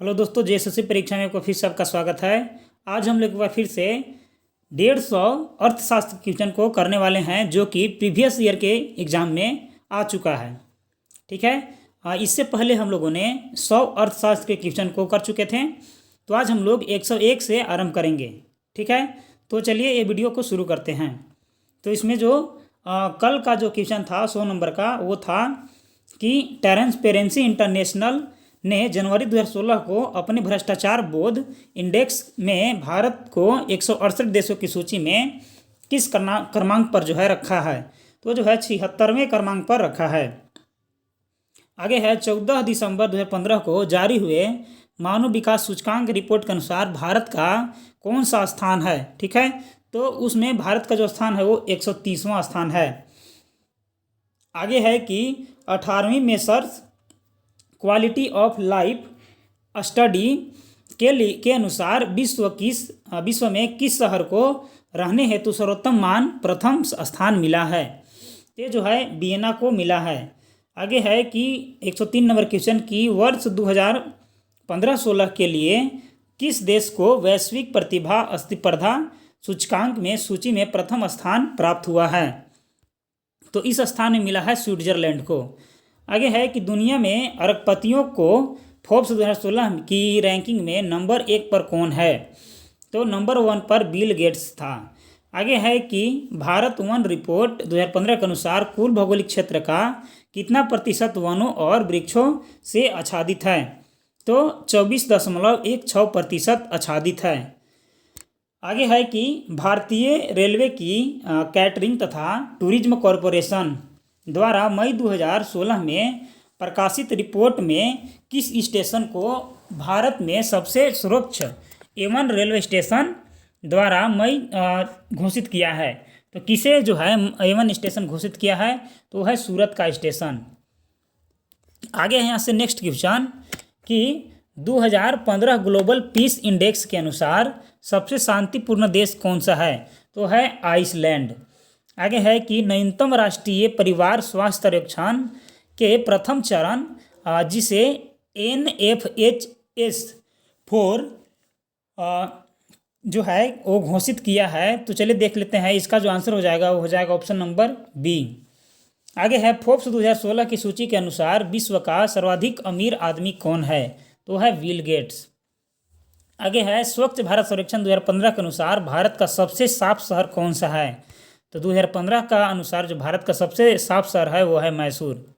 Hello दोस्तों, JSSC परीक्षा में आपका फिर से आपका स्वागत है। आज हम लोग एक बार फिर से 150 अर्थशास्त्र क्वेश्चन को करने वाले हैं जो कि प्रीवियस ईयर के एग्जाम में आ चुका है। ठीक है। इससे पहले हम लोगों ने 100 अर्थशास्त्र के क्वेश्चन को कर चुके थे, तो आज हम लोग 101 से आरंभ करेंगे। ठीक है, तो चलिए ये वीडियो को शुरू करते हैं। तो इसमें जो कल का जो क्वेश्चन था 100 नंबर का, वो था कि ट्रांसपेरेंसी इंटरनेशनल ने जनवरी 2016 को अपने भ्रष्टाचार बोध इंडेक्स में भारत को 168 देशों की सूची में किस क्रमांक पर जो है रखा है। तो जो है 76वें क्रमांक पर रखा है। आगे है 14 दिसंबर 2015 को जारी हुए मानव विकास सूचकांक रिपोर्ट के अनुसार भारत का कौन सा स्थान है। ठीक है, तो उसमें भारत का जो स्थान है वो 130वां स्थान है। आगे है कि 18वीं Mercer's quality of life study के अनुसार विश्व में किस शहर को रहने हेतु सर्वोत्तम मान प्रथम स्थान मिला है। ये जो है वियना को मिला है। आगे है कि 103 नंबर क्वेश्चन की वर्ष 2015-16 के लिए किस देश को वैश्विक प्रतिभा स्पर्धा सूचकांक में सूची में प्रथम स्थान प्राप्त हुआ है। तो इस स्थान में मिला है स्विट्जरलैंड को। आगे है कि दुनिया में अरबपतियों को फोर्ब्स 2016 की रैंकिंग में नंबर 1 पर कौन है। तो नंबर 1 पर बिल गेट्स था। आगे है कि भारत वन रिपोर्ट 2015 के अनुसार कुल भौगोलिक क्षेत्र का कितना प्रतिशत वनों और वृक्षों से आच्छादित है। तो 24.16% आच्छादित है। आगे है कि भारतीय रेलवे की कैटरिंग तथा टूरिज्म कॉरपोरेशन द्वारा मई 2016 में प्रकाशित रिपोर्ट में किस स्टेशन को भारत में सबसे सर्वोच्च A1 रेलवे स्टेशन द्वारा मई घोषित किया है। तो किसे जो है A1 स्टेशन घोषित किया है, तो है सूरत का स्टेशन। आगे है यहाँ से नेक्स्ट क्वेश्चन कि 2015 ग्लोबल पीस इंडेक्स के अनुसार सबसे शांतिपूर्ण देश कौन सा है। तो है आइसलैंड। आगे है कि न्यूनतम राष्ट्रीय परिवार स्वास्थ्य सर्वेक्षण के प्रथम चरण जिसे NFHS-4 जो है वो घोषित किया है। तो चलिए देख लेते हैं। इसका जो आंसर हो जाएगा वो हो जाएगा ऑप्शन नंबर बी। आगे है फोर्ब्स 2016 की सूची के अनुसार विश्व का सर्वाधिक अमीर आदमी कौन है। तो है बिल गेट्स। आगे है स्वच्छ भारत सर्वेक्षण 2015 के अनुसार भारत का सबसे साफ शहर कौन सा है। तो 2015 का अनुसार जो भारत का सबसे साफ शहर है वो है मैसूर।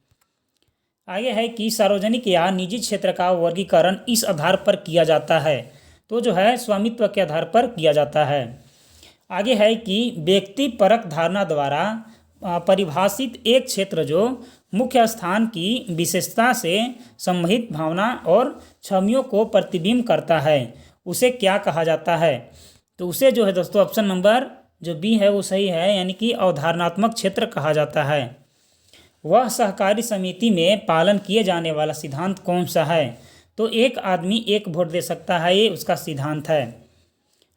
आगे है कि सार्वजनिक या निजी क्षेत्र का वर्गीकरण इस आधार पर किया जाता है। तो जो है स्वामित्व के आधार पर किया जाता है। आगे है कि व्यक्ति परक धारणा द्वारा परिभाषित एक क्षेत्र जो मुख्य स्थान की विशेषता से संबंधित भावना और छवियों को प्रतिबिंब करता है, उसे क्या कहा जाता है। तो उसे जो है दोस्तों ऑप्शन नंबर जो बी है वो सही है, यानी कि अवधारणात्मक क्षेत्र कहा जाता है। वह सहकारी समिति में पालन किए जाने वाला सिद्धांत कौन सा है। तो एक आदमी एक वोट दे सकता है, ये उसका सिद्धांत है।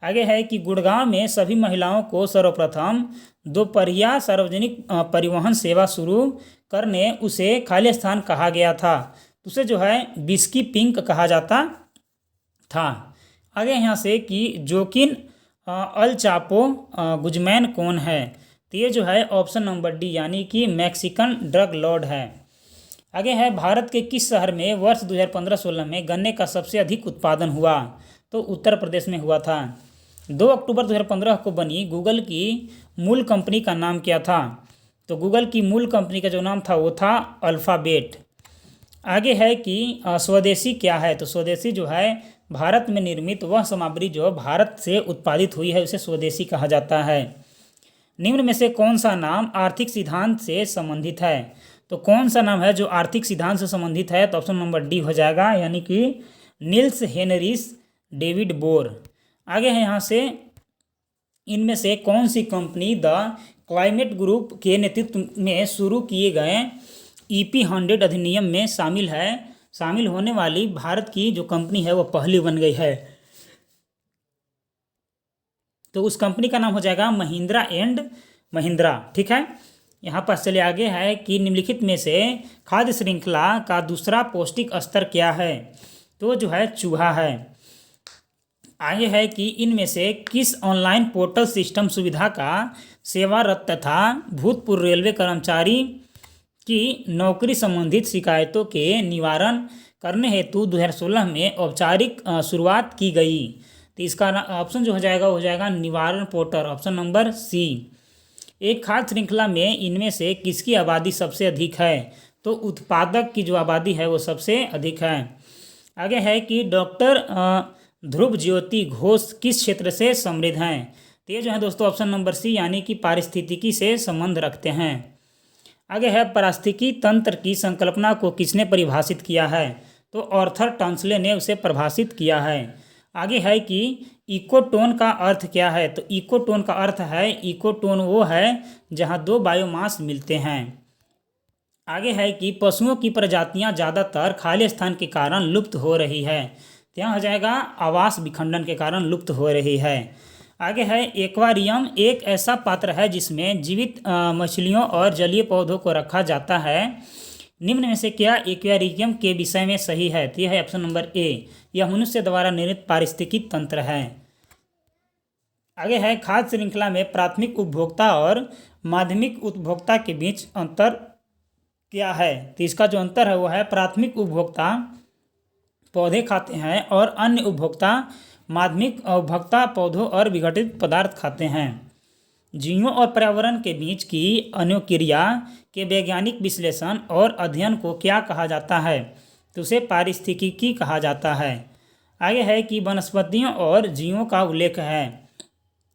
आगे है कि गुड़गांव में सभी महिलाओं को सर्वप्रथम दोपहिया सार्वजनिक परिवहन सेवा शुरू करने उसे खाली स्थान कहा गया था। तो उसे जो है बिस्की पिंक कहा जाता था। आगे यहाँ से कि जोकिन अल चापो गुजमैन कौन है। तो ये जो है ऑप्शन नंबर डी, यानी कि मैक्सिकन ड्रग लॉर्ड है। आगे है भारत के किस शहर में वर्ष 2015-16 में गन्ने का सबसे अधिक उत्पादन हुआ। तो उत्तर प्रदेश में हुआ था। 2 अक्टूबर 2015 को बनी गूगल की मूल कंपनी का नाम क्या था। तो गूगल की मूल कंपनी का जो नाम था वो था अल्फ़ाबेट। आगे है कि स्वदेशी क्या है। तो स्वदेशी जो है भारत में निर्मित वह सामग्री जो भारत से उत्पादित हुई है उसे स्वदेशी कहा जाता है। निम्न में से कौन सा नाम आर्थिक सिद्धांत से संबंधित है। तो कौन सा नाम है जो आर्थिक सिद्धांत से संबंधित है। तो ऑप्शन नंबर डी हो जाएगा, यानी कि निल्स हेनरिस डेविड बोर। आगे है यहाँ से इनमें से कौन सी कंपनी द क्लाइमेट ग्रुप के नेतृत्व में शुरू किए गए EP 100 अधिनियम में शामिल होने वाली भारत की जो कंपनी है वो पहली बन गई है। तो उस कंपनी का नाम हो जाएगा महिंद्रा एंड महिंद्रा। ठीक है, यहाँ पर चलिए आगे है कि निम्नलिखित में से खाद्य श्रृंखला का दूसरा पौष्टिक स्तर क्या है। तो जो है चूहा है। आगे है कि इनमें से किस ऑनलाइन पोर्टल सिस्टम सुविधा का सेवारत तथा भूतपूर्व रेलवे कर्मचारी की नौकरी संबंधित शिकायतों के निवारण करने हेतु 2016 में औपचारिक शुरुआत की गई। तो इसका ऑप्शन जो हो जाएगा वो हो जाएगा निवारण पोर्टल, ऑप्शन नंबर सी। एक खाद्य श्रृंखला में इनमें से किसकी आबादी सबसे अधिक है? तो उत्पादक की जो आबादी है वो सबसे अधिक है। आगे है कि डॉक्टर ध्रुव ज्योति घोष किस क्षेत्र से समृद्ध हैं? तो ये जो है दोस्तों ऑप्शन नंबर सी यानी कि पारिस्थितिकी से संबंध रखते हैं। आगे है पारिस्थितिकी तंत्र की संकल्पना को किसने परिभाषित किया है? तो आर्थर टॉन्सले ने उसे परिभाषित किया है। आगे है कि इकोटोन का अर्थ क्या है? तो इकोटोन का अर्थ है, इकोटोन वो है जहाँ दो बायोमास मिलते हैं। आगे है कि पशुओं की प्रजातियां ज़्यादातर खाली स्थान के कारण लुप्त हो रही है। तो यहाँ हो जाएगा आवास विखंडन के कारण लुप्त हो रही है। आगे है एक्वारियम एक ऐसा पात्र है जिसमें जीवित मछलियों और जलीय पौधों को रखा जाता है। निम्न में से क्या एक्वेरियम के विषय में सही है? तो यह है ऑप्शन नंबर ए, यह मनुष्य द्वारा निर्मित पारिस्थितिकी तंत्र है। आगे है खाद्य श्रृंखला में प्राथमिक उपभोक्ता और माध्यमिक उपभोक्ता के बीच अंतर क्या है? तो इसका जो अंतर है वो है प्राथमिक उपभोक्ता पौधे खाते हैं और अन्य उपभोक्ता माध्यमिक उपभोक्ता पौधों और विघटित पदार्थ खाते हैं। जीवों और पर्यावरण के बीच की अनुक्रिया के वैज्ञानिक विश्लेषण और अध्ययन को क्या कहा जाता है? तो उसे पारिस्थितिकी कहा जाता है। आगे है कि वनस्पतियों और जीवों का उल्लेख है।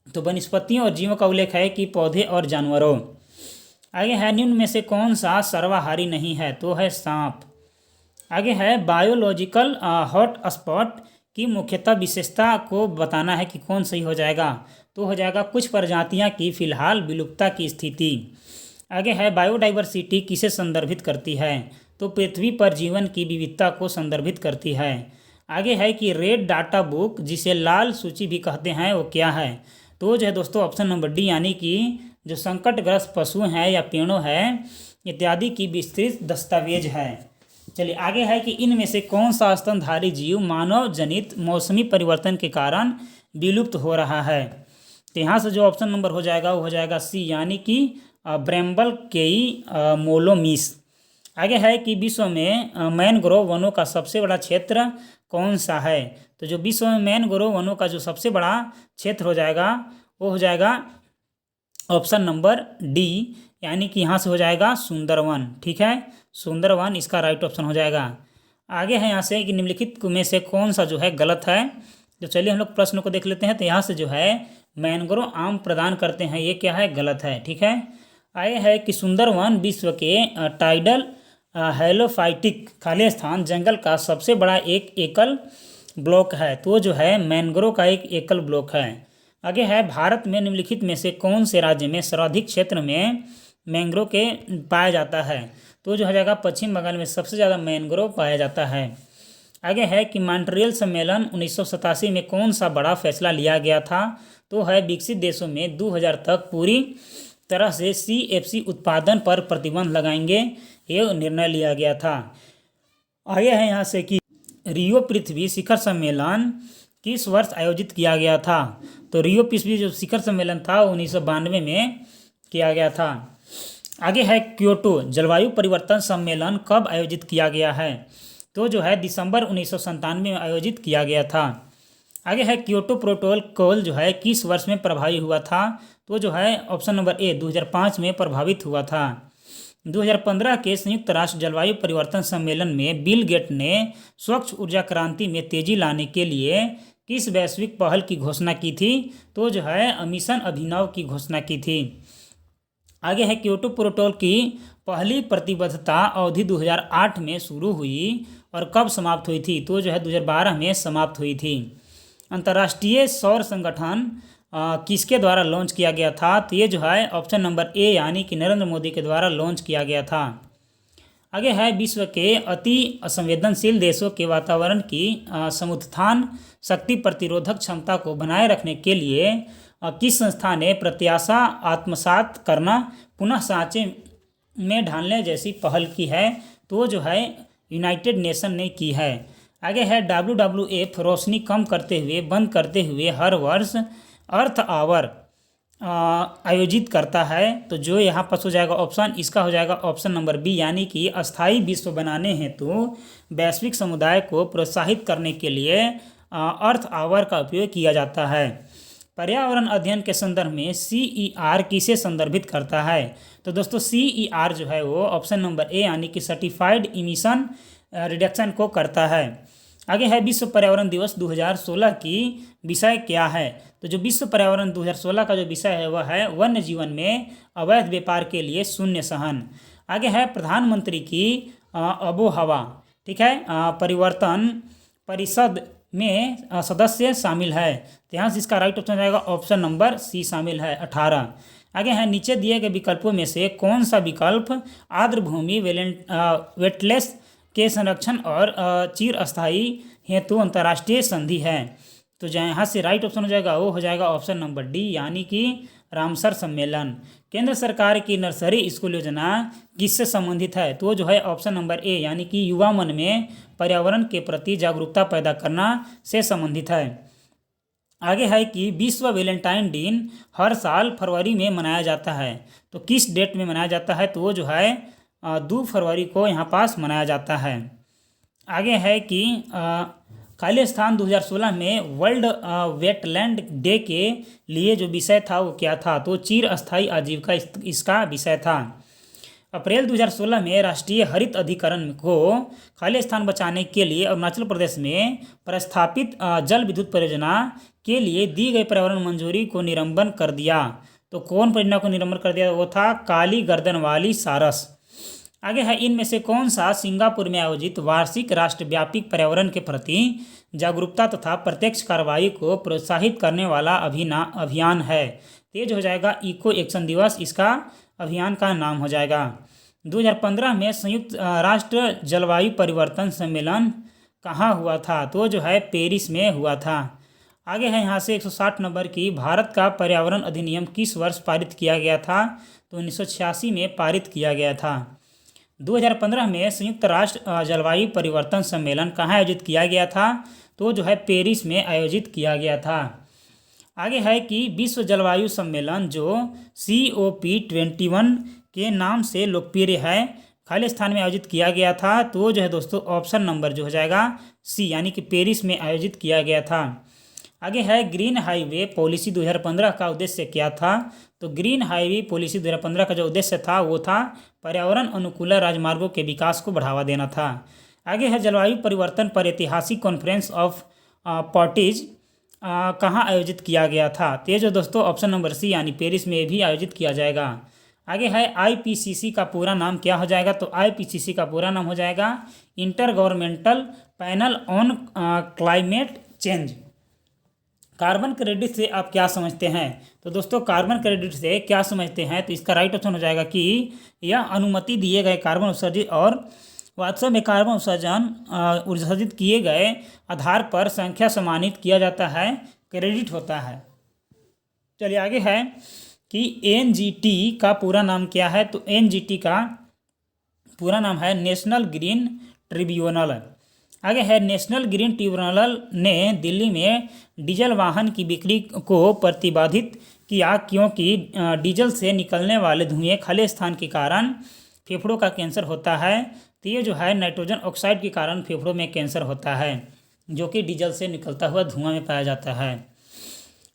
तो वनस्पतियों और जीवों का उल्लेख है कि पौधे और जानवरों। आगे है निम्न में से कौन सा सर्वाहारी नहीं है? तो है सांप। आगे है बायोलॉजिकल हॉट स्पॉट की मुख्यतः विशेषता को बताना है कि कौन सही हो जाएगा? तो हो जाएगा कुछ प्रजातियां की फिलहाल विलुप्तता की स्थिति। आगे है बायोडाइवर्सिटी किसे संदर्भित करती है? तो पृथ्वी पर जीवन की विविधता को संदर्भित करती है। आगे है कि रेड डाटा बुक जिसे लाल सूची भी कहते हैं वो क्या है? तो जो है दोस्तों ऑप्शन नंबर डी यानी कि जो संकटग्रस्त पशु हैं या पेड़ों हैं इत्यादि की विस्तृत दस्तावेज है। चलिए आगे है कि इनमें से कौन सा स्तनधारी जीव मानव जनित मौसमी परिवर्तन के कारण विलुप्त हो रहा है? तो यहाँ से जो ऑप्शन नंबर हो जाएगा वो हो जाएगा सी यानी कि ब्रैम्बल केई मोलोमिस। आगे है कि विश्व में मैनग्रोव वनों का सबसे बड़ा क्षेत्र कौन सा है? तो जो विश्व में मैनग्रोव वनों का जो सबसे बड़ा क्षेत्र हो जाएगा वो हो जाएगा ऑप्शन नंबर डी यानी कि यहाँ से हो जाएगा सुंदरवन। ठीक है, सुंदरवन इसका राइट ऑप्शन हो जाएगा। आगे है यहाँ से कि निम्नलिखित में से कौन सा जो है गलत है? तो चलिए हम लोग प्रश्न को देख लेते हैं। तो यहाँ से जो है मैनग्रोव आम प्रदान करते हैं, ये क्या है? गलत है। ठीक है, आगे है कि सुंदरवन विश्व के टाइडल हेलोफाइटिक खाली स्थान जंगल का सबसे बड़ा एक एकल ब्लॉक है। तो जो है मैनग्रोव का एक एकल ब्लॉक है। आगे है भारत में निम्नलिखित में से कौन से राज्य में सर्वाधिक क्षेत्र में मैंग्रोव के पाया जाता है? तो जो हो जाएगा पश्चिम बंगाल में सबसे ज़्यादा मैंग्रोव पाया जाता है। आगे है कि मॉन्ट्रियल सम्मेलन 1987 में कौन सा बड़ा फैसला लिया गया था? तो है विकसित देशों में 2000 तक पूरी तरह से CFC उत्पादन पर प्रतिबंध लगाएंगे, ये निर्णय लिया गया था। आगे है यहाँ से कि रियो पृथ्वी शिखर सम्मेलन किस वर्ष आयोजित किया गया था? तो रियो पृथ्वी जो शिखर सम्मेलन था 1992 में किया गया था। आगे है क्योटो जलवायु परिवर्तन सम्मेलन कब आयोजित किया गया है? तो जो है दिसंबर 1997 में आयोजित किया गया था। आगे है क्योटो प्रोटोकॉल जो है किस वर्ष में प्रभावी हुआ था? तो जो है ऑप्शन नंबर ए 2005 में प्रभावित हुआ था। 2015 के संयुक्त राष्ट्र जलवायु परिवर्तन सम्मेलन में बिल गेट ने स्वच्छ ऊर्जा क्रांति में तेजी लाने के लिए किस वैश्विक पहल की घोषणा की थी? तो जो है मिशन अभिनव की घोषणा की थी। आगे है क्योटो प्रोटोकॉल की पहली प्रतिबद्धता अवधि 2008 में शुरू हुई और कब समाप्त हुई थी? तो जो है 2012 में समाप्त हुई थी। अंतर्राष्ट्रीय सौर संगठन किसके द्वारा लॉन्च किया गया था? तो ये जो है ऑप्शन नंबर ए यानी कि नरेंद्र मोदी के द्वारा लॉन्च किया गया था। आगे है विश्व के अति संवेदनशील देशों के वातावरण की समुत्थान शक्ति प्रतिरोधक क्षमता को बनाए रखने के लिए किस संस्था ने प्रत्याशा आत्मसात करना पुनः सांचे में ढालने जैसी पहल की है? तो जो है यूनाइटेड नेशन ने की है। आगे है WWF रोशनी कम करते हुए बंद करते हुए हर वर्ष अर्थ आवर आयोजित करता है। तो जो यहाँ पर हो जाएगा ऑप्शन, इसका हो जाएगा ऑप्शन नंबर बी, यानी कि अस्थायी विश्व बनाने हेतु वैश्विक समुदाय को प्रोत्साहित करने के लिए अर्थ आवर का उपयोग किया जाता है। पर्यावरण अध्ययन के संदर्भ में CER किसे संदर्भित करता है? तो दोस्तों CER जो है वो ऑप्शन नंबर ए यानी कि सर्टिफाइड इमिशन रिडक्शन को करता है। आगे है विश्व पर्यावरण दिवस 2016 की विषय क्या है? तो जो विश्व पर्यावरण 2016 का जो विषय है वह है वन्य जीवन में अवैध व्यापार के लिए शून्य सहन। आगे है प्रधानमंत्री की आबोहवा, ठीक है, परिवर्तन परिषद में सदस्य शामिल है। तो यहाँ से इसका राइट ऑप्शन रहेगा ऑप्शन नंबर सी शामिल है 18। आगे है नीचे दिए गए विकल्पों में से कौन सा विकल्प आर्द्रभूमि वेटलेस के संरक्षण और चिर अस्थायी हेतु अंतर्राष्ट्रीय संधि है? तो जो यहाँ से राइट ऑप्शन हो जाएगा वो हो जाएगा ऑप्शन नंबर डी, यानी कि रामसर सम्मेलन। केंद्र सरकार की नर्सरी स्कूल योजना किससे संबंधित है? तो जो है ऑप्शन नंबर ए, यानी कि युवा मन में पर्यावरण के प्रति जागरूकता पैदा करना से संबंधित है। आगे है कि विश्व वैलेंटाइन दिन हर साल फरवरी में मनाया जाता है। तो किस डेट में मनाया जाता है? तो वो जो है 2 फरवरी को यहाँ पास मनाया जाता है। आगे है कि खाली स्थान 2016 में वर्ल्ड वेटलैंड डे के लिए जो विषय था वो क्या था? तो चिर अस्थायी आजीविका इसका विषय था। अप्रैल 2016 में राष्ट्रीय हरित अधिकरण को खाली स्थान बचाने के लिए अरुणाचल प्रदेश में प्रस्थापित जल विद्युत परियोजना के लिए दी गई पर्यावरण मंजूरी को निलंबन कर दिया। तो कौन परियोजना को निलंबन कर दिया? वो था काली गर्दन वाली सारस। आगे है इनमें से कौन सा सिंगापुर में आयोजित वार्षिक राष्ट्रव्यापी पर्यावरण के प्रति जागरूकता तथा प्रत्यक्ष कार्रवाई को प्रोत्साहित करने वाला अभियान है? तेज हो जाएगा इको एक्शन दिवस, इसका अभियान का नाम हो जाएगा। 2015 में संयुक्त राष्ट्र जलवायु परिवर्तन सम्मेलन कहाँ हुआ था? तो जो है पेरिस में हुआ था। आगे है यहाँ से 160 नंबर की भारत का पर्यावरण अधिनियम किस वर्ष पारित किया गया था? तो 1986 में पारित किया गया था। 2015 में संयुक्त राष्ट्र जलवायु परिवर्तन सम्मेलन कहाँ आयोजित किया गया था? तो जो है पेरिस में आयोजित किया गया था। आगे है कि विश्व जलवायु सम्मेलन जो COP21 के नाम से लोकप्रिय है खाली स्थान में आयोजित किया गया था? तो जो है दोस्तों ऑप्शन नंबर जो हो जाएगा सी, यानी कि पेरिस में आयोजित किया गया था। आगे है ग्रीन हाईवे पॉलिसी 2015 का उद्देश्य क्या था? तो ग्रीन हाईवे पॉलिसी 2015 का जो उद्देश्य था वो था पर्यावरण अनुकूल राजमार्गों के विकास को बढ़ावा देना था। आगे है जलवायु परिवर्तन पर ऐतिहासिक कॉन्फ्रेंस ऑफ पार्टीज कहाँ आयोजित किया गया था? तो ये जो दोस्तों ऑप्शन नंबर सी, यानी पेरिस में भी आयोजित किया जाएगा। आगे है IPCC का पूरा नाम क्या हो जाएगा? तो IPCC का पूरा नाम हो जाएगा inter governmental panel on climate change. Carbon credit से आप क्या समझते हैं? तो दोस्तों कार्बन क्रेडिट से क्या समझते हैं? तो इसका राइट ऑप्शन हो जाएगा कि यह अनुमति दिए गए कार्बन उत्सर्जित और वास्तव में कार्बन उत्सर्जित किए गए आधार पर संख्या सम्मानित किया जाता है, क्रेडिट होता है। चलिए आगे है कि NGT का पूरा नाम क्या है? तो NGT का पूरा नाम है नेशनल ग्रीन ट्रिब्यूनल। आगे है नेशनल ग्रीन ट्रिब्यूनल ने दिल्ली में डीजल वाहन की बिक्री को प्रतिबंधित किया क्योंकि डीजल से निकलने वाले धुएं खाली स्थान के कारण फेफड़ों का कैंसर होता है। तो ये जो है नाइट्रोजन ऑक्साइड के कारण फेफड़ों में कैंसर होता है, जो कि डीजल से निकलता हुआ धुआं में पाया जाता है।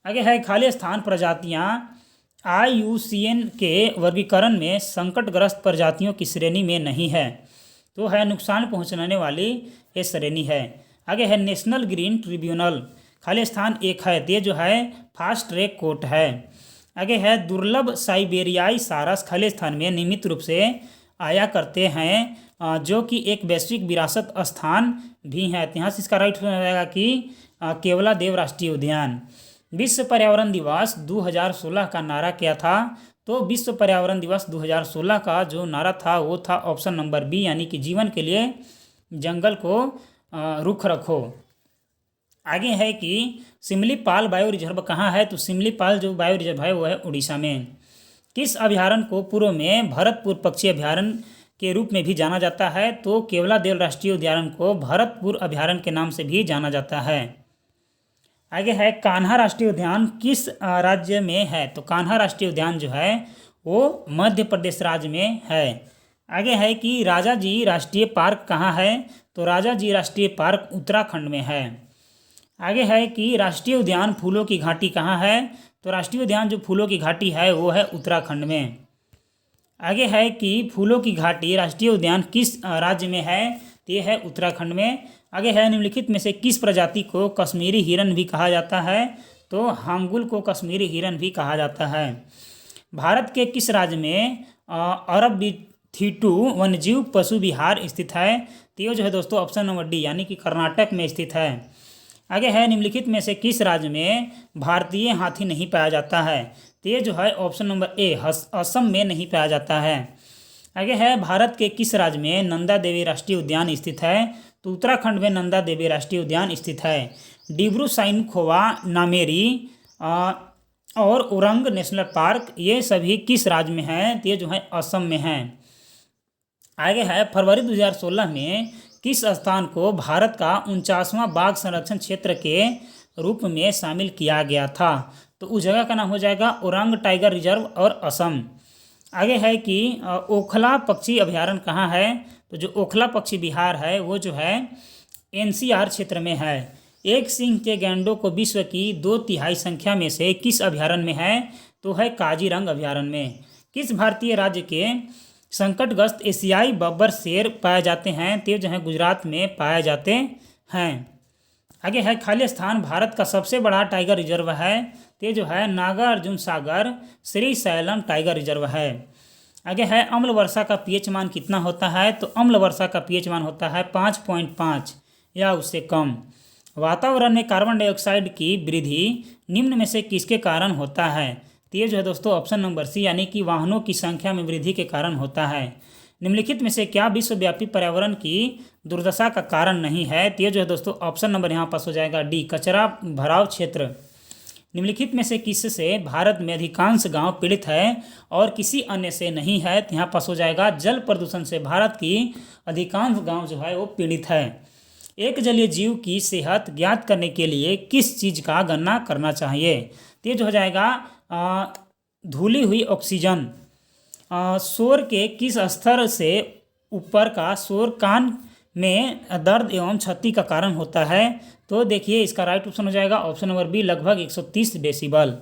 आगे है खाली स्थान प्रजातियां IUCN के वर्गीकरण में संकटग्रस्त प्रजातियों की श्रेणी में नहीं है, तो है नुकसान पहुंचाने वाली ये श्रेणी है। आगे है नेशनल ग्रीन ट्रिब्यूनल खाली स्थान एक है, ये जो है फास्ट ट्रैक कोर्ट है। आगे है दुर्लभ साइबेरियाई सारस खाली स्थान में नियमित रूप से आया करते हैं, जो कि एक वैश्विक विरासत स्थान भी है। यहाँ से इसका राइट हो जाएगा कि केवला देव राष्ट्रीय उद्यान। विश्व पर्यावरण दिवस 2016 का नारा क्या था? तो विश्व पर्यावरण दिवस 2016 का जो नारा था वो था ऑप्शन नंबर बी, यानी कि जीवन के लिए जंगल को रुख रखो। आगे है कि सिमलीपाल बायो रिजर्व कहाँ है? तो सिमलीपाल जो बायो रिजर्व है वो है उड़ीसा में। किस अभयारण्य को पूर्व में भरतपुर पक्षी अभयारण्य के रूप में भी जाना जाता है, तो केवलादेव राष्ट्रीय उद्यान को भरतपुर अभयारण्य के नाम से भी जाना जाता है। आगे है कान्हा राष्ट्रीय उद्यान किस राज्य में है? तो कान्हा राष्ट्रीय उद्यान जो है वो मध्य प्रदेश राज्य में है। आगे है कि राजाजी राष्ट्रीय पार्क कहाँ है? तो राजाजी राष्ट्रीय पार्क उत्तराखंड में है। आगे है कि राष्ट्रीय उद्यान फूलों की घाटी कहाँ है? तो राष्ट्रीय उद्यान जो फूलों की घाटी है वो है उत्तराखंड में। आगे है कि फूलों की घाटी राष्ट्रीय उद्यान किस राज्य में है? तो ये है उत्तराखंड में। आगे है निम्नलिखित में से किस प्रजाति को कश्मीरी हिरन भी कहा जाता है? तो हांगुल को कश्मीरी हिरन भी कहा जाता है। भारत के किस राज्य में अरबथिट्टू वन्यजीव पशु विहार स्थित है? तो ये जो है दोस्तों ऑप्शन नंबर डी यानी कि कर्नाटक में स्थित है। आगे है निम्नलिखित में से किस राज्य में भारतीय हाथी नहीं पाया जाता है? तो ये जो है ऑप्शन नंबर ए असम में नहीं पाया जाता है। आगे है भारत के किस राज्य में नंदा देवी राष्ट्रीय उद्यान स्थित है? तो उत्तराखंड में नंदा देवी राष्ट्रीय उद्यान स्थित है। डिब्रू साइखोवा नामेरी और उरंग नेशनल पार्क ये सभी किस राज्य में हैं? तो ये जो है असम में हैं। आगे है फरवरी 2016 में किस स्थान को भारत का 49वां बाघ संरक्षण क्षेत्र के रूप में शामिल किया गया था? तो उस जगह का नाम हो जाएगा ओरंग टाइगर रिजर्व और असम। आगे है कि ओखला पक्षी अभयारण्य कहाँ है? तो जो ओखला पक्षी विहार है वो जो है एनसीआर क्षेत्र में है। एक सींग के गैंडों को विश्व की 2/3 संख्या में से किस अभयारण्य में है? तो है काजीरंग अभयारण्य में। किस भारतीय राज्य के संकटग्रस्त एशियाई बब्बर शेर पाए जाते हैं? तो जो है गुजरात में पाए जाते हैं। आगे है खाली स्थान भारत का सबसे बड़ा टाइगर रिजर्व है? तो जो है Nagarjuna Sagar Shri slam tiger reserve है। आगे है अम्ल वर्षा का पीएच मान कितना होता है? तो अम्ल वर्षा का पीएच मान होता है 5.5 या उससे कम। वातावरण में कार्बन डाइऑक्साइड की वृद्धि निम्न में से किसके कारण होता है? तो ये जो है दोस्तों ऑप्शन नंबर सी यानी कि वाहनों की संख्या में वृद्धि के कारण होता है। निम्नलिखित में से क्या विश्वव्यापी पर्यावरण की दुर्दशा का कारण नहीं है? तो ये जो है दोस्तों ऑप्शन नंबर यहाँ पास हो जाएगा डी कचरा भराव क्षेत्र। निम्नलिखित में से किससे भारत में अधिकांश गांव पीड़ित है और किसी अन्य से नहीं है? तो यहाँ पास हो जाएगा जल प्रदूषण से भारत की अधिकांश गांव जो है वो पीड़ित है। एक जलीय जीव की सेहत ज्ञात करने के लिए किस चीज़ का गणना करना चाहिए? तो ये जो हो जाएगा धुली हुई ऑक्सीजन। शोर के किस स्तर से ऊपर का शोर कान में दर्द एवं क्षति का कारण होता है? तो देखिए इसका राइट ऑप्शन हो जाएगा ऑप्शन नंबर बी लगभग 130 डेसिबल।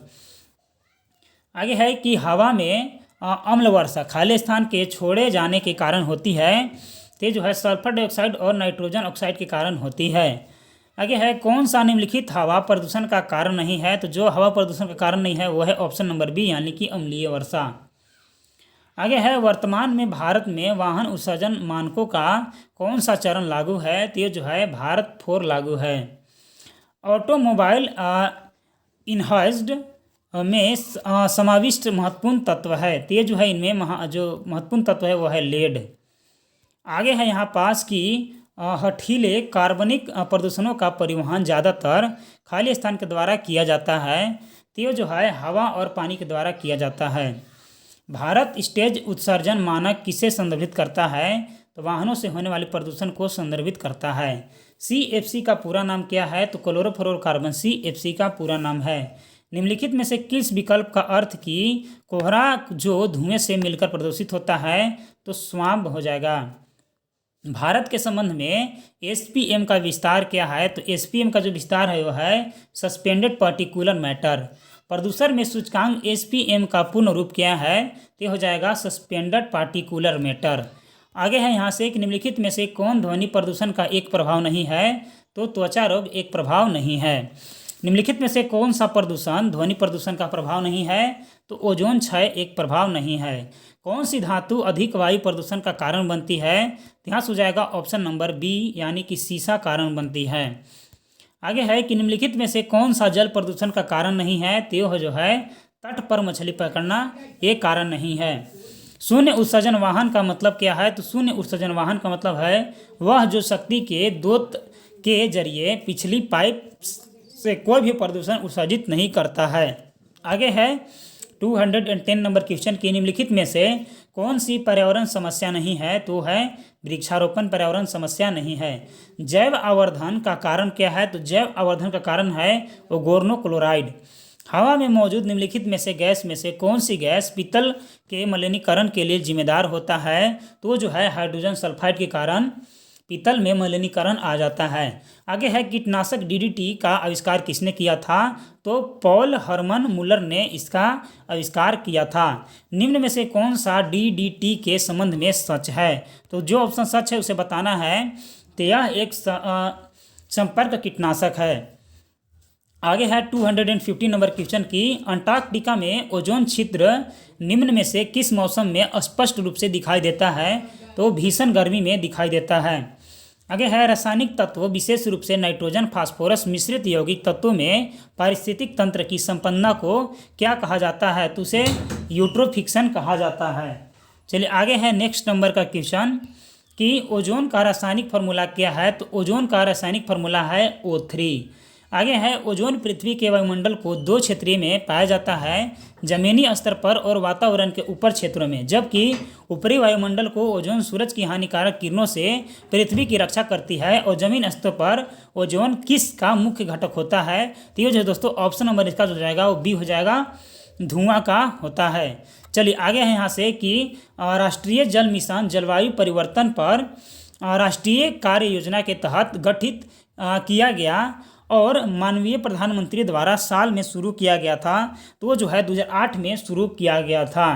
आगे है कि हवा में अम्ल वर्षा खाली स्थान के छोड़े जाने के कारण होती है? तो जो है सल्फर डाइऑक्साइड और नाइट्रोजन ऑक्साइड के कारण होती है। आगे है कौन सा निम्नलिखित हवा प्रदूषण का कारण नहीं है? तो जो हवा प्रदूषण का कारण नहीं है वो है ऑप्शन नंबर बी यानी कि अम्लीय वर्षा। आगे है वर्तमान में भारत में वाहन उत्सर्जन मानकों का कौन सा चरण लागू है? तो ये जो है भारत 4 लागू है। ऑटोमोबाइल इनहॉइज्ड में समाविष्ट महत्वपूर्ण तत्व है? तो ये जो है इनमें जो महत्वपूर्ण तत्व है वो है लेड। आगे है यहाँ पास कि हठीले कार्बनिक प्रदूषणों का परिवहन ज़्यादातर खाली स्थान के द्वारा किया जाता है? तो ये जो है हवा और पानी के द्वारा किया जाता है। भारत स्टेज उत्सर्जन मानक किसे संदर्भित करता है? तो वाहनों से होने वाले प्रदूषण को संदर्भित करता है। CFC का पूरा नाम क्या है? तो क्लोरोफ्लोरोकार्बन CFC का पूरा नाम है। निम्नलिखित में से किस विकल्प का अर्थ कि कोहरा जो धुएं से मिलकर प्रदूषित होता है? तो स्वाम्प हो जाएगा। भारत के संबंध में SPM का विस्तार क्या है? तो SPM का जो विस्तार है वो है सस्पेंडेड पार्टिकुलर मैटर। प्रदूषण में सूचकांक SPM का पूर्ण रूप क्या है? तो हो जाएगा सस्पेंडेड पार्टिकुलर मैटर। आगे है यहाँ से कि निम्नलिखित में से कौन ध्वनि प्रदूषण का एक प्रभाव नहीं है? तो त्वचा रोग एक प्रभाव नहीं है। निम्नलिखित में से कौन सा प्रदूषण ध्वनि प्रदूषण का प्रभाव नहीं है? तो ओजोन क्षय एक प्रभाव नहीं है। कौन सी धातु अधिक वायु प्रदूषण का कारण बनती है? तो यहाँ से हो जाएगा ऑप्शन नंबर बी यानी कि सीसा कारण बनती है। आगे है कि निम्नलिखित में से कौन सा जल प्रदूषण का कारण नहीं है? तो जो है तट पर मछली पकड़ना ये कारण नहीं है। शून्य उत्सर्जन वाहन का मतलब क्या है? तो शून्य उत्सर्जन वाहन का मतलब है वह जो शक्ति के दूत के जरिए पिछली पाइप से कोई भी प्रदूषण उत्सर्जित नहीं करता है। आगे है 210 नंबर क्वेश्चन की निम्नलिखित में से कौन सी पर्यावरण समस्या नहीं है? तो है वृक्षारोपण पर्यावरण समस्या नहीं है। जैव आवर्धन का कारण क्या है? तो जैव आवर्धन का कारण है ओगोर्नो क्लोराइड। हवा में मौजूद निम्नलिखित में से गैस में से कौन सी गैस पीतल के मलिनीकरण के लिए जिम्मेदार होता है? तो जो है हाइड्रोजन सल्फाइड के कारण पीतल में मलिनीकरण आ जाता है। आगे है कीटनाशक डीडीटी का आविष्कार किसने किया था? तो पॉल हरमन मुलर ने इसका आविष्कार किया था। निम्न में से कौन सा डीडीटी के संबंध में सच है? तो जो ऑप्शन सच है उसे बताना है। तो यह एक संपर्क कीटनाशक है। आगे है 250 नंबर क्वेश्चन की अंटार्कटिका में ओजोन छिद्र निम्न में से किस मौसम में स्पष्ट रूप से दिखाई देता है? तो भीषण गर्मी में दिखाई देता है। आगे है रासायनिक तत्व विशेष रूप से नाइट्रोजन फास्फोरस मिश्रित यौगिक तत्वों में पारिस्थितिक तंत्र की संपन्नता को क्या कहा जाता है? तो उसे यूट्रोफिक्सन कहा जाता है। चलिए आगे है नेक्स्ट नंबर का क्वेश्चन कि ओजोन का रासायनिक फार्मूला क्या है? तो ओजोन का रासायनिक फार्मूला है O3। आगे है ओजोन पृथ्वी के वायुमंडल को दो क्षेत्रीय में पाया जाता है, जमीनी स्तर पर और वातावरण के ऊपर क्षेत्रों में, जबकि ऊपरी वायुमंडल को ओजोन सूरज की हानिकारक किरणों से पृथ्वी की रक्षा करती है और जमीन स्तर पर ओजोन किस का मुख्य घटक होता है? तो ये जो दोस्तों ऑप्शन नंबर इसका जो जाएगा वो बी हो जाएगा, धुआं का होता है। चलिए आगे है यहाँ से कि राष्ट्रीय जल मिशन जलवायु परिवर्तन पर राष्ट्रीय कार्य योजना के तहत गठित किया गया और माननीय प्रधानमंत्री द्वारा साल में शुरू किया गया था। तो वो जो है 2008 में शुरू किया गया था।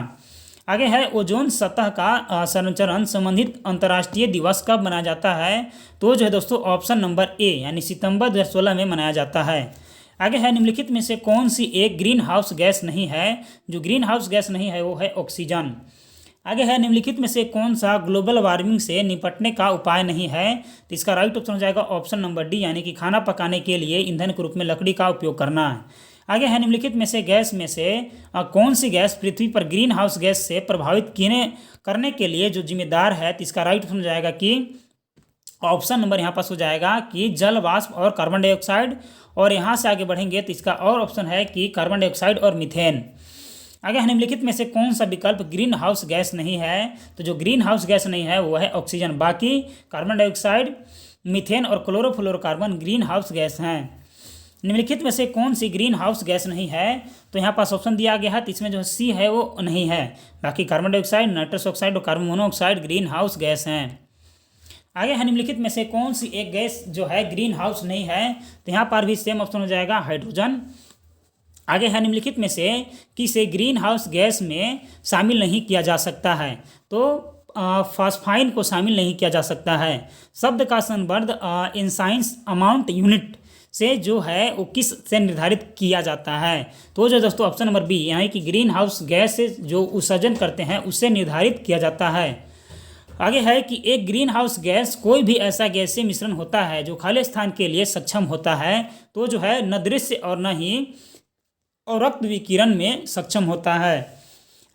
आगे है ओजोन सतह का संरक्षण संबंधित अंतर्राष्ट्रीय दिवस कब मनाया जाता है? तो जो है दोस्तों ऑप्शन नंबर ए यानी सितंबर 2016 में मनाया जाता है। आगे है निम्नलिखित में से कौन सी एक ग्रीन हाउस गैस नहीं है? जो ग्रीन हाउस गैस नहीं है वो है ऑक्सीजन। आगे है निम्नलिखित में से कौन सा ग्लोबल वार्मिंग से निपटने का उपाय नहीं है? तो इसका राइट ऑप्शन हो जाएगा ऑप्शन नंबर डी यानी कि खाना पकाने के लिए ईंधन के रूप में लकड़ी का उपयोग करना है। आगे है निम्नलिखित में से गैस में से कौन सी गैस पृथ्वी पर ग्रीन हाउस गैस से प्रभावित करने के लिए जो जिम्मेदार है? तो इसका राइट ऑप्शन हो जाएगा कि ऑप्शन नंबर यहाँ पास हो जाएगा कि जल वाष्प और कार्बन डाइऑक्साइड। और यहाँ से आगे बढ़ेंगे तो इसका और ऑप्शन है कि कार्बन डाइऑक्साइड और मीथेन। आगे निम्नलिखित में से कौन सा विकल्प ग्रीन हाउस गैस नहीं है? तो जो ग्रीन हाउस गैस नहीं है वो है ऑक्सीजन। बाकी कार्बन डाइऑक्साइड, मीथेन और क्लोरोफ्लोरोकार्बन ग्रीन हाउस गैस हैं। निम्नलिखित में से कौन सी ग्रीन हाउस गैस नहीं है? तो यहाँ पास ऑप्शन दिया गया है, तो इसमें जो सी है वो नहीं है। बाकी कार्बन डाइऑक्साइड, नाइट्रस ऑक्साइड और carbon monoxide green house gas हैं। आगे है निम्नलिखित में से कौन सी एक गैस जो है ग्रीन हाउस नहीं है? तो यहाँ पर भी सेम ऑप्शन हो जाएगा हाइड्रोजन। आगे है निम्नलिखित में से किसे ग्रीन हाउस गैस में शामिल नहीं किया जा सकता है? तो फास्फाइन को शामिल नहीं किया जा सकता है। शब्द का संबंध इंसाइंस अमाउंट यूनिट से जो है वो किस से निर्धारित किया जाता है? तो जो दोस्तों ऑप्शन नंबर बी यानी कि ग्रीन हाउस गैस से जो उत्सर्जन करते हैं उससे निर्धारित किया जाता है। आगे है कि एक ग्रीन हाउस गैस कोई भी ऐसा गैसीय मिश्रण होता है जो खाली स्थान के लिए सक्षम होता है। तो जो है न दृश्य और न ही और रक्त विकिरण में सक्षम होता है।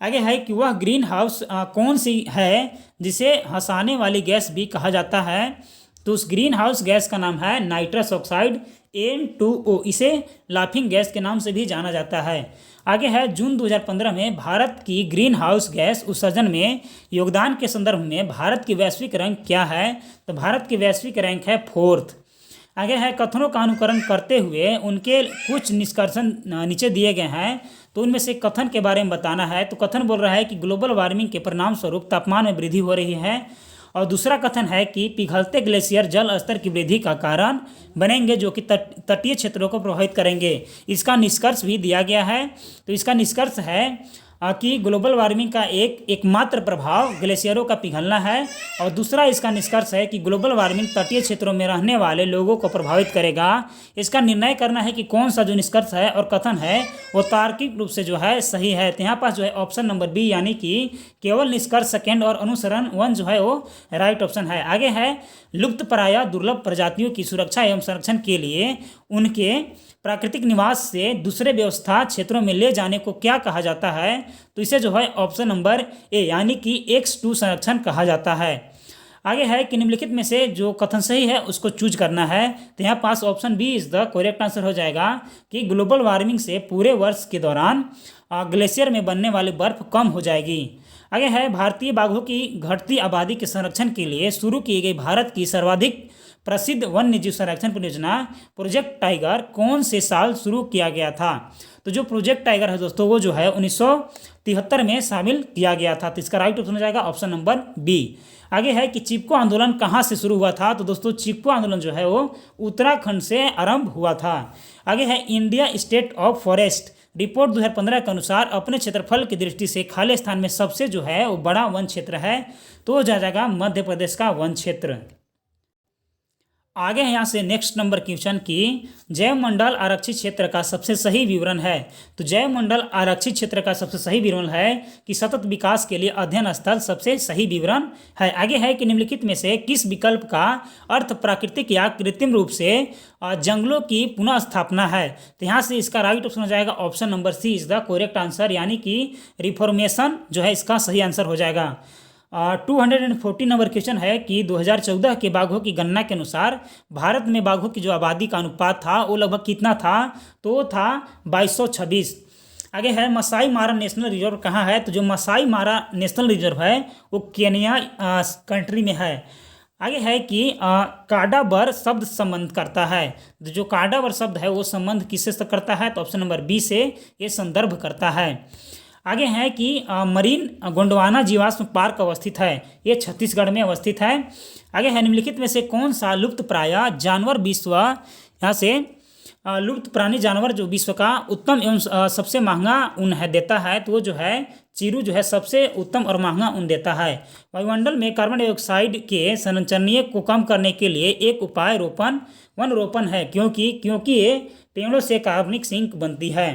आगे है कि वह ग्रीन हाउस कौन सी है जिसे हंसाने वाली गैस भी कहा जाता है? तो उस ग्रीन हाउस गैस का नाम है नाइट्रस ऑक्साइड N2O। इसे लाफिंग गैस के नाम से भी जाना जाता है। आगे है जून 2015 में भारत की ग्रीन हाउस गैस उत्सर्जन में योगदान के संदर्भ में भारत की वैश्विक रैंक क्या है? तो भारत की वैश्विक रैंक है 4th। आगे है कथनों का अनुकरण करते हुए उनके कुछ निष्कर्षण नीचे दिए गए हैं, तो उनमें से कथन के बारे में बताना है। तो कथन बोल रहा है कि ग्लोबल वार्मिंग के परिणाम स्वरूप तापमान में वृद्धि हो रही है। और दूसरा कथन है कि पिघलते ग्लेशियर जल स्तर की वृद्धि का कारण बनेंगे जो कि तटीय क्षेत्रों को प्रभावित करेंगे। इसका निष्कर्ष भी दिया गया है। तो इसका निष्कर्ष है कि ग्लोबल वार्मिंग का एकमात्र प्रभाव ग्लेशियरों का पिघलना है। और दूसरा इसका निष्कर्ष है कि ग्लोबल वार्मिंग तटीय क्षेत्रों में रहने वाले लोगों को प्रभावित करेगा। इसका निर्णय करना है कि कौन सा जो निष्कर्ष है और कथन है वो तार्किक रूप से जो है सही है। तो यहाँ पास जो है ऑप्शन नंबर बी यानी कि केवल निष्कर्ष सेकेंड और अनुसरण 1 जो है वो राइट ऑप्शन है। आगे है लुप्तप्राय दुर्लभ प्रजातियों की सुरक्षा एवं संरक्षण के लिए उनके प्राकृतिक निवास से दूसरे व्यवस्था क्षेत्रों में ले जाने को क्या कहा जाता है? तो इसे जो है ऑप्शन नंबर ए यानी कि X2 संरक्षण कहा जाता है। आगे है कि निम्नलिखित में से जो कथन सही है उसको चूज करना है। तो यहाँ पास option B is the correct answer हो जाएगा कि ग्लोबल वार्मिंग से पूरे वर्ष के दौरान ग्लेशियर में बनने वाली बर्फ कम हो जाएगी। आगे है भारतीय बाघों की घटती आबादी के संरक्षण के लिए शुरू की गई भारत की सर्वाधिक प्रसिद्ध वन्य जीव संरक्षण परियोजना प्रोजेक्ट टाइगर कौन से साल शुरू किया गया था। तो जो प्रोजेक्ट टाइगर है दोस्तों वो जो है 1973 में शामिल किया गया था। तो इसका राइट ऑप्शन हो जाएगा ऑप्शन नंबर बी। आगे है कि चिपको आंदोलन कहाँ से शुरू हुआ था। तो दोस्तों चिपको आंदोलन जो है वो उत्तराखंड से आरंभ हुआ था। आगे है India state of forest report 2015 के अनुसार अपने क्षेत्रफल की दृष्टि से खाली स्थान में सबसे जो है वो बड़ा वन क्षेत्र है, तो हो जाएगा मध्य प्रदेश का वन क्षेत्र। आगे है यहाँ से नेक्स्ट नंबर क्वेश्चन की जैव मंडल आरक्षित क्षेत्र का सबसे सही विवरण है। तो जैव मंडल आरक्षित क्षेत्र का सबसे सही विवरण है कि सतत विकास के लिए अध्ययन स्थल सबसे सही विवरण है। आगे है कि निम्नलिखित में से किस विकल्प का अर्थ प्राकृतिक या कृत्रिम रूप से जंगलों की पुनः स्थापना है। तो यहाँ से इसका राइट ऑप्शन हो जाएगा option number C is the correct answer, यानी कि रिफॉर्मेशन जो है इसका सही आंसर हो जाएगा। 240 नंबर क्वेश्चन है कि 2014 के बाघों की गणना के अनुसार भारत में बाघों की जो आबादी का अनुपात था वो लगभग कितना था, तो वो था 2226। आगे है मसाई मारा नेशनल रिजर्व कहाँ है। तो जो मसाई मारा नेशनल रिजर्व है वो केन्या कंट्री में है। आगे है कि काडाबर शब्द संबंध करता है। तो जो काडाबर शब्द है वो संबंध किससे करता है, तो ऑप्शन नंबर बी से ये संदर्भ करता है। आगे है कि मरीन गोंडवाना जीवाश्म पार्क अवस्थित है, ये छत्तीसगढ़ में अवस्थित है। आगे है निम्नलिखित में से कौन सा लुप्त प्राय जानवर विश्व यहाँ से लुप्त प्राणी जानवर जो विश्व का उत्तम एवं सबसे महंगा ऊन है देता है, तो वो जो है चीरू जो है सबसे उत्तम और महंगा ऊन देता है। वायुमंडल में कार्बन डाइऑक्साइड के संचरणीय को कम करने के लिए एक उपाय वन रोपण है, क्योंकि ये पेड़ों से कार्बनिक सिंक बनती है।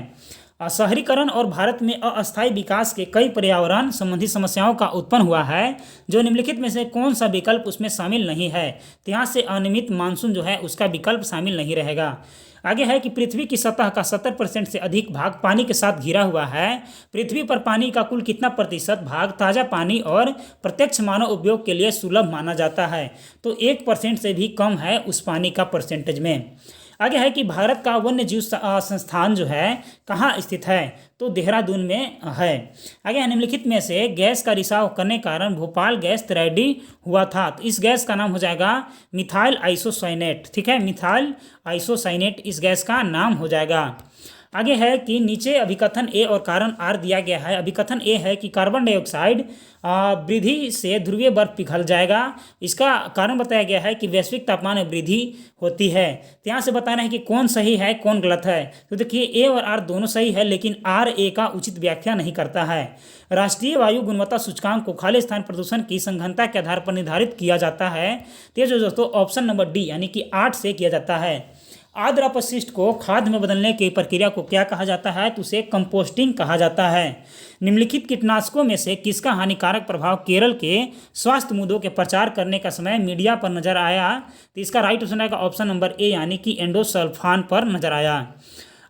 शहरीकरण और भारत में अस्थायी विकास के कई पर्यावरण संबंधी समस्याओं का उत्पन्न हुआ है, जो निम्नलिखित में से कौन सा विकल्प उसमें शामिल नहीं है। तो यहाँ से अनियमित मानसून जो है उसका विकल्प शामिल नहीं रहेगा। आगे है कि पृथ्वी की सतह का 70% से अधिक भाग पानी के साथ घिरा हुआ है। पृथ्वी पर पानी का कुल कितना प्रतिशत भाग ताज़ा पानी और प्रत्यक्ष मानव उपयोग के लिए सुलभ माना जाता है, तो 1% से भी कम है उस पानी का परसेंटेज में। आगे है कि भारत का वन्य जीव संस्थान जो है कहाँ स्थित है, तो देहरादून में है। आगे है निम्नलिखित में से गैस का रिसाव करने के कारण भोपाल गैस त्रैडी हुआ था। तो इस गैस का नाम हो जाएगा मिथाइल आइसोसाइनेट। ठीक है, मिथाइल आइसोसाइनेट इस गैस का नाम हो जाएगा। आगे है कि नीचे अभिकथन ए और कारण आर दिया गया है। अभिकथन ए है कि कार्बन डाइऑक्साइड वृद्धि से ध्रुवीय बर्फ पिघल जाएगा। इसका कारण बताया गया है कि वैश्विक तापमान में वृद्धि होती है। तो यहाँ से बताना है कि कौन सही है कौन गलत है। तो देखिए ए और आर दोनों सही है, लेकिन आर ए का उचित व्याख्या नहीं करता है। राष्ट्रीय वायु गुणवत्ता सूचकांक को खाली स्थान प्रदूषण की सघनता के आधार पर निर्धारित किया जाता है। तो ये जो दोस्तों ऑप्शन नंबर डी यानी कि 8 से किया जाता है। आर्द्र अपशिष्ट को खाद में बदलने की प्रक्रिया को क्या कहा जाता है, तो उसे कंपोस्टिंग कहा जाता है। निम्नलिखित कीटनाशकों में से किसका हानिकारक प्रभाव केरल के स्वास्थ्य मुद्दों के प्रचार करने का समय मीडिया पर नजर आया। तो इसका राइट ऑप्शन आएगा ऑप्शन नंबर ए यानी कि एंडोसल्फान पर नजर आया।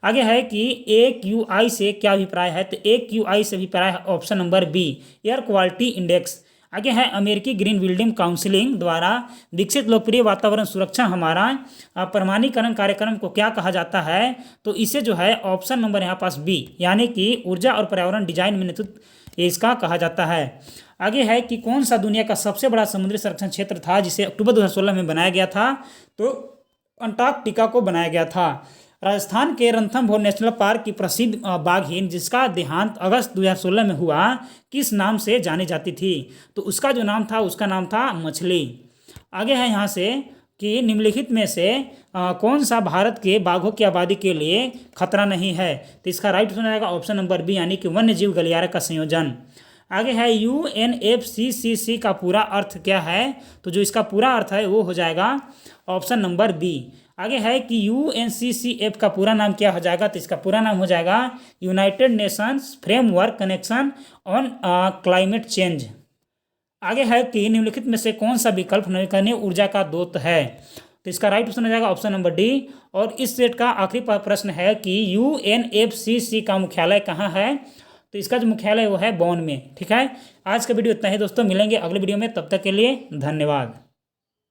आगे है कि AQI से क्या अभिप्राय है, तो AQI से अभिप्राय है option number B air quality index. आगे है अमेरिकी ग्रीन बिल्डिंग काउंसिलिंग द्वारा विकसित लोकप्रिय वातावरण सुरक्षा हमारा प्रमाणीकरण कार्यक्रम को क्या कहा जाता है, तो इसे जो है ऑप्शन नंबर यहाँ पास बी यानी कि ऊर्जा और पर्यावरण डिजाइन में नेतृत्व इसका कहा जाता है। आगे है कि कौन सा दुनिया का सबसे बड़ा समुद्री संरक्षण क्षेत्र था जिसे अक्टूबर 2016 में बनाया गया था, तो अंटार्कटिका को बनाया गया था। राजस्थान के रणथंभौर नेशनल पार्क की प्रसिद्ध बाघ हिरण जिसका देहांत अगस्त 2016 में हुआ किस नाम से जानी जाती थी, तो उसका जो नाम था उसका नाम था मछली। आगे है यहाँ से कि निम्नलिखित में से कौन सा भारत के बाघों की आबादी के लिए खतरा नहीं है, तो इसका राइट ऑप्शन आएगा ऑप्शन नंबर बी यानी कि वन्य जीव गलियारा का संयोजन। आगे है UNFCCC का पूरा अर्थ क्या है, तो जो इसका पूरा अर्थ है वो हो जाएगा ऑप्शन नंबर बी। आगे है कि UNCCF का पूरा नाम क्या हो जाएगा, तो इसका पूरा नाम हो जाएगा United Nations framework connection on climate change. आगे है कि निम्नलिखित में से कौन सा विकल्प नवीकरणीय ऊर्जा का दूत है, तो इसका राइट ऑप्शन हो जाएगा ऑप्शन नंबर डी। और इस सेट का आखिरी प्रश्न है कि UNFCCC का मुख्यालय कहाँ है, तो इसका जो मुख्यालय वो है बॉन में। ठीक है, आज का वीडियो इतना ही दोस्तों, मिलेंगे अगले वीडियो में, तब तक के लिए धन्यवाद।